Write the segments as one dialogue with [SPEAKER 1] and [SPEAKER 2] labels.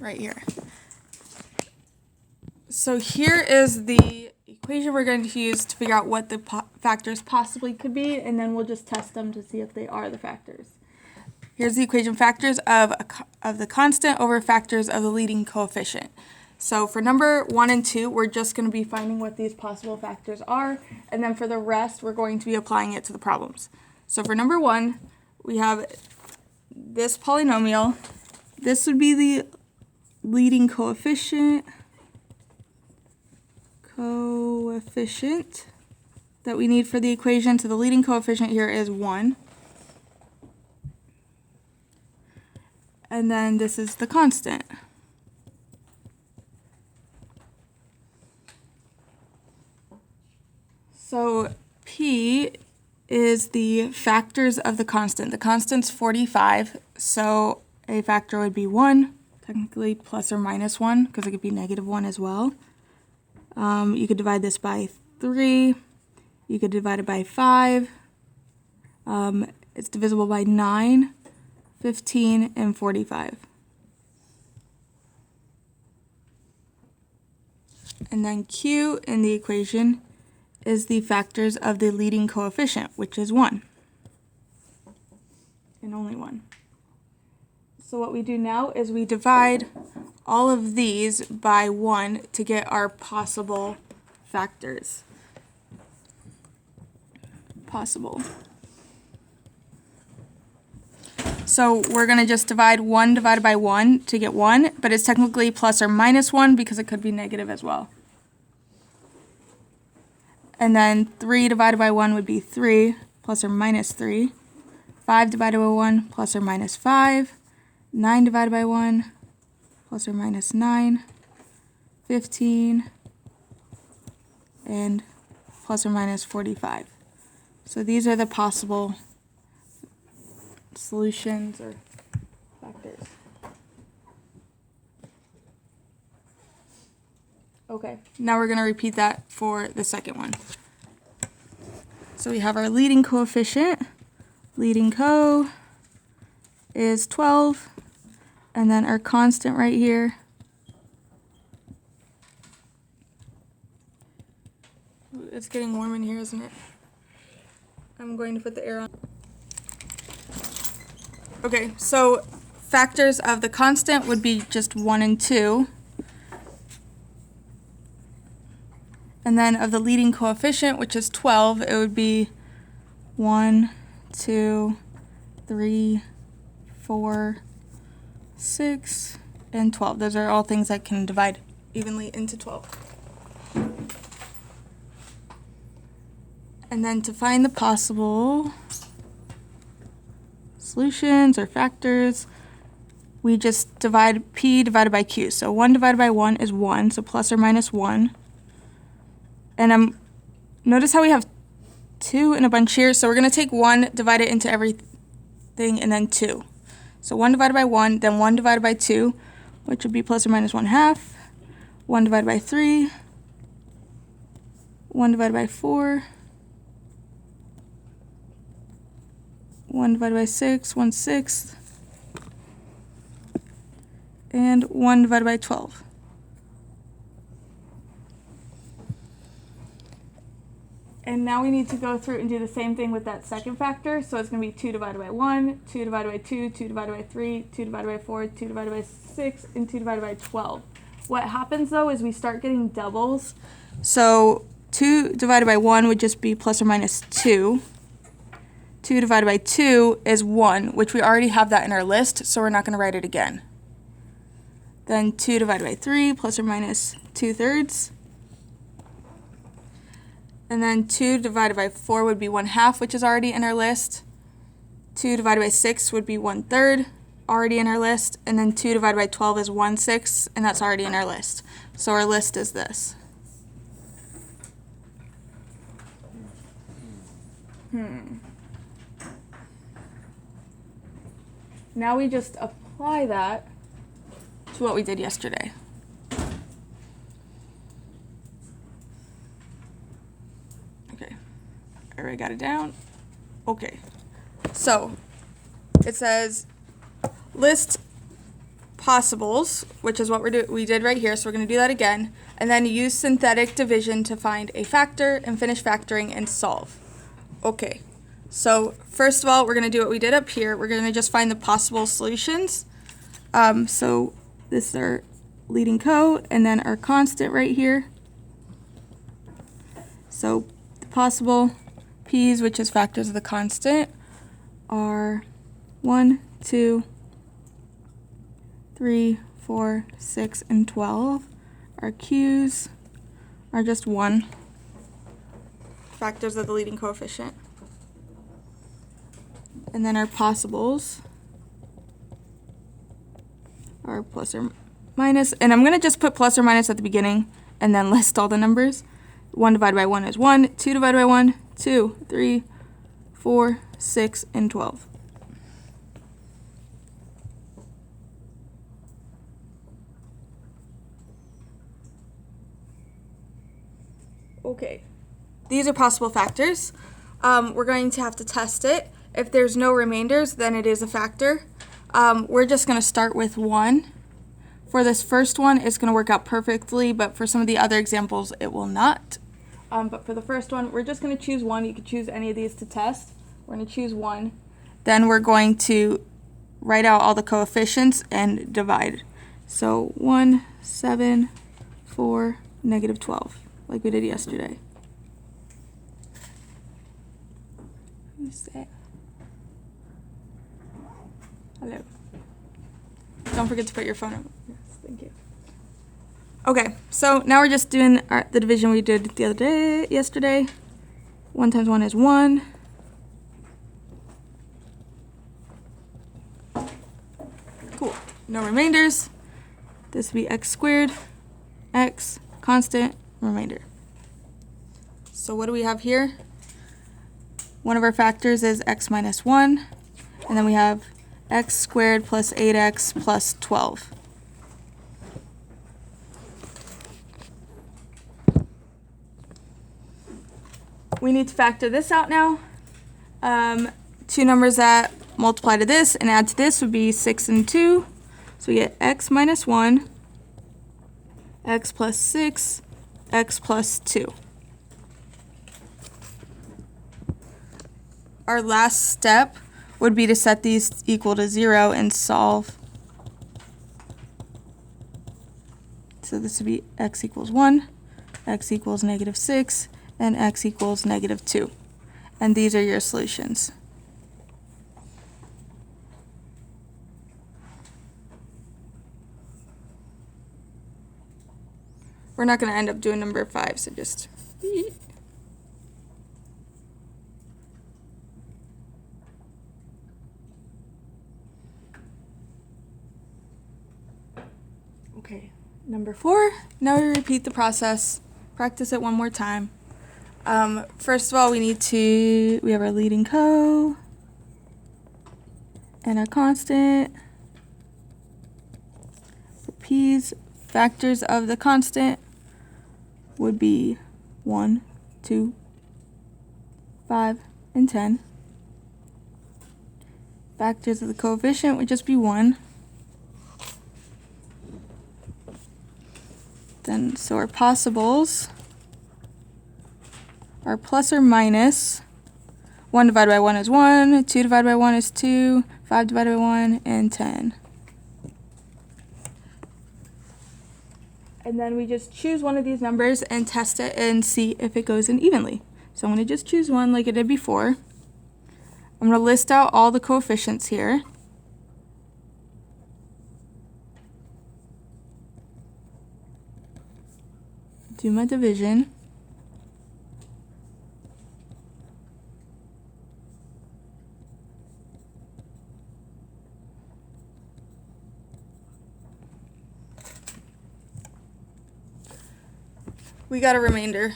[SPEAKER 1] right here. So here is the equation we're going to use to figure out what the factors possibly could be, and then we'll just test them to see if they are the factors. Here's the equation: factors of the constant over factors of the leading coefficient. So for number 1 and 2, we're just going to be finding what these possible factors are, and then for the rest, we're going to be applying it to the problems. So for number 1, we have this polynomial. This would be the leading coefficient that we need for the equation. So the leading coefficient here is 1. And then this is the constant. So P is the factors of the constant. The constant's 45, so a factor would be 1, technically plus or minus 1, because it could be negative 1 as well. You could divide this by 3. You could divide it by 5. It's divisible by 9, 15, and 45. And then Q in the equation is the factors of the leading coefficient, which is 1. And only 1. So what we do now is we divide all of these by 1 to get our possible factors. So we're going to just divide 1 divided by 1 to get 1, but it's technically plus or minus 1 because it could be negative as well. And then 3 divided by 1 would be 3 plus or minus 3. 5 divided by 1 plus or minus 5. 9 divided by 1 plus or minus 9. 15 and plus or minus 45. So these are the possible solutions or factors. Okay, now we're going to repeat that for the second one. So we have our leading coefficient. Leading co is 12, and then our constant right here it's getting warm in here, isn't it? I'm going to put the air on. Okay, so factors of the constant would be just 1 and 2. And then of the leading coefficient, which is 12, it would be 1, 2, 3, 4, 6, and 12. Those are all things that can divide evenly into 12. And then to find the possible solutions or factors, we just divide P divided by Q. So 1 divided by 1 is 1, so plus or minus 1. And notice how we have 2 in a bunch here, so we're going to take 1, divide it into everything, and then 2. So 1 divided by 1, then 1 divided by 2, which would be plus or minus 1/2. 1 divided by 3. 1 divided by 4. 1 divided by 6, 1/6. And 1 divided by 12. And now we need to go through and do the same thing with that second factor. So it's going to be 2 divided by 1, 2 divided by 2, 2 divided by 3, 2 divided by 4, 2 divided by 6, and 2 divided by 12. What happens, though, is we start getting doubles. So 2 divided by 1 would just be plus or minus 2. 2 divided by 2 is 1, which we already have that in our list, so we're not going to write it again. Then 2 divided by 3 plus or minus 2/3. And then 2 divided by 4 would be 1/2, which is already in our list. 2 divided by 6 would be 1/3, already in our list. And then 2 divided by 12 is 1/6, and that's already in our list. So our list is this. Now we just apply that to what we did yesterday. Okay, I already got it down. Okay, so it says list possibles, which is what we did right here, so we're going to do that again, and then use synthetic division to find a factor and finish factoring and solve. Okay, so first of all, we're going to do what we did up here. We're going to just find the possible solutions. So this is our leading co, and then our constant right here. So the possible p's, which is factors of the constant, are 1, 2, 3, 4, 6, and 12. Our q's are just 1, factors of the leading coefficient. And then our possibles are plus or minus, and I'm going to just put plus or minus at the beginning and then list all the numbers. 1 divided by 1 is 1, 2 divided by 1, 2, 3, 4, 6, and 12. Okay, these are possible factors. We're going to have to test it. If there's no remainders, then it is a factor. We're just going to start with 1. For this first one, it's going to work out perfectly, but for some of the other examples, it will not. But for the first one, we're just going to choose 1. You could choose any of these to test. We're going to choose 1. Then we're going to write out all the coefficients and divide. So 1, 7, 4, negative 12, like we did yesterday. Who's that? Hello. Don't forget to put your phone on. Yes, thank you. Okay, so now we're just doing the division we did the other day, yesterday. 1 times 1 is 1. Cool. No remainders. This would be x squared, x, constant, remainder. So what do we have here? One of our factors is x minus 1, and then we have x squared plus 8x plus 12. We need to factor this out now. Two numbers that multiply to this and add to this would be 6 and 2. So we get x minus 1, x plus 6, x plus 2. Our last step would be to set these equal to 0 and solve. So this would be x equals 1, x equals negative 6, and x equals negative 2. And these are your solutions. We're not going to end up doing number 5, so just... Okay, number 4. Now we repeat the process. Practice it one more time. First of all, we have our leading co and our constant. For p's, factors of the constant would be 1, 2, 5, and 10. Factors of the coefficient would just be 1. Then, so our possibles are plus or minus. 1 divided by 1 is 1, 2 divided by 1 is 2, 5 divided by 1, and 10. And then we just choose one of these numbers and test it and see if it goes in evenly. So I'm going to just choose one like I did before. I'm going to list out all the coefficients here. Do my division. We got a remainder.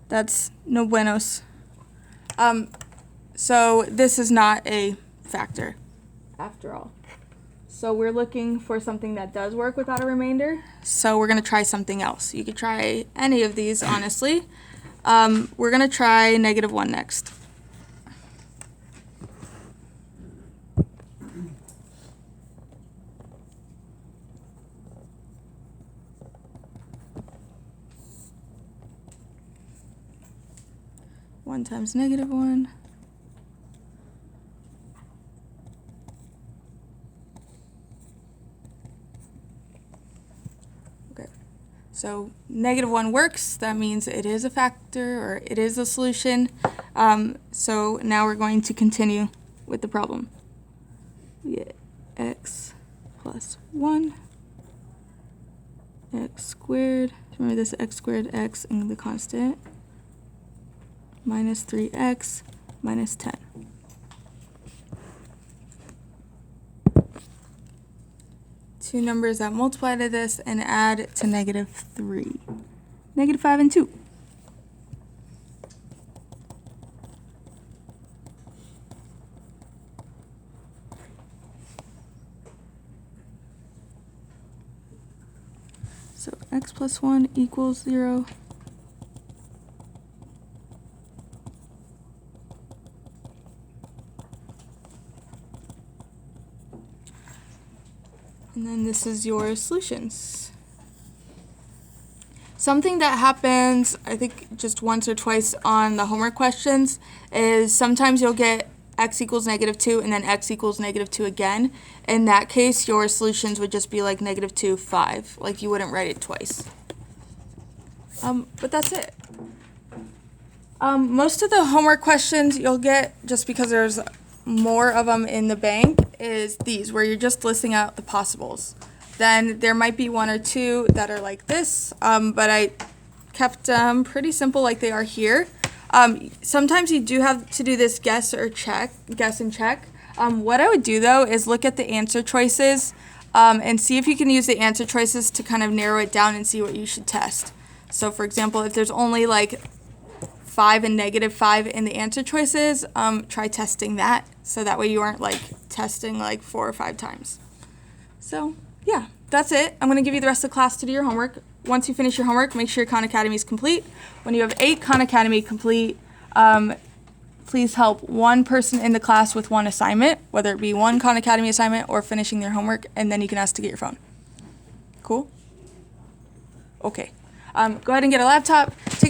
[SPEAKER 1] That's no buenos. So this is not a factor after all. So we're looking for something that does work without a remainder. So we're going to try something else. You could try any of these, honestly. We're going to try negative 1 next. 1 times -1. Okay, so -1 works. That means it is a factor, or it is a solution. So now we're going to continue with the problem. We get x plus 1, x squared, remember this x squared, x and the constant, minus 3x minus 10. Two numbers that multiply to this and add to -3. -5 and 2. So x plus 1 equals 0. And then this is your solutions. Something that happens, I think just once or twice on the homework questions, is sometimes you'll get x equals -2 and then x equals -2 again. In that case, your solutions would just be like -2, 5. Like you wouldn't write it twice. But that's it. Most of the homework questions you'll get, just because there's more of them in the bank, is these, where you're just listing out the possibles. Then there might be 1 or 2 that are like this, but I kept them pretty simple like they are here. Sometimes you do have to do this guess and check. What I would do though is look at the answer choices and see if you can use the answer choices to kind of narrow it down and see what you should test. So for example, if there's only like 5 and -5 in the answer choices, try testing that, so that way you aren't like testing like 4 or 5 times. So yeah, that's it. I'm going to give you the rest of the class to do your homework. Once you finish your homework, make sure Khan Academy is complete. When you have 8 Khan Academy complete, please help one person in the class with one assignment, whether it be one Khan Academy assignment or finishing their homework, and then you can ask to get your phone. Cool? Okay. Go ahead and get a laptop. Take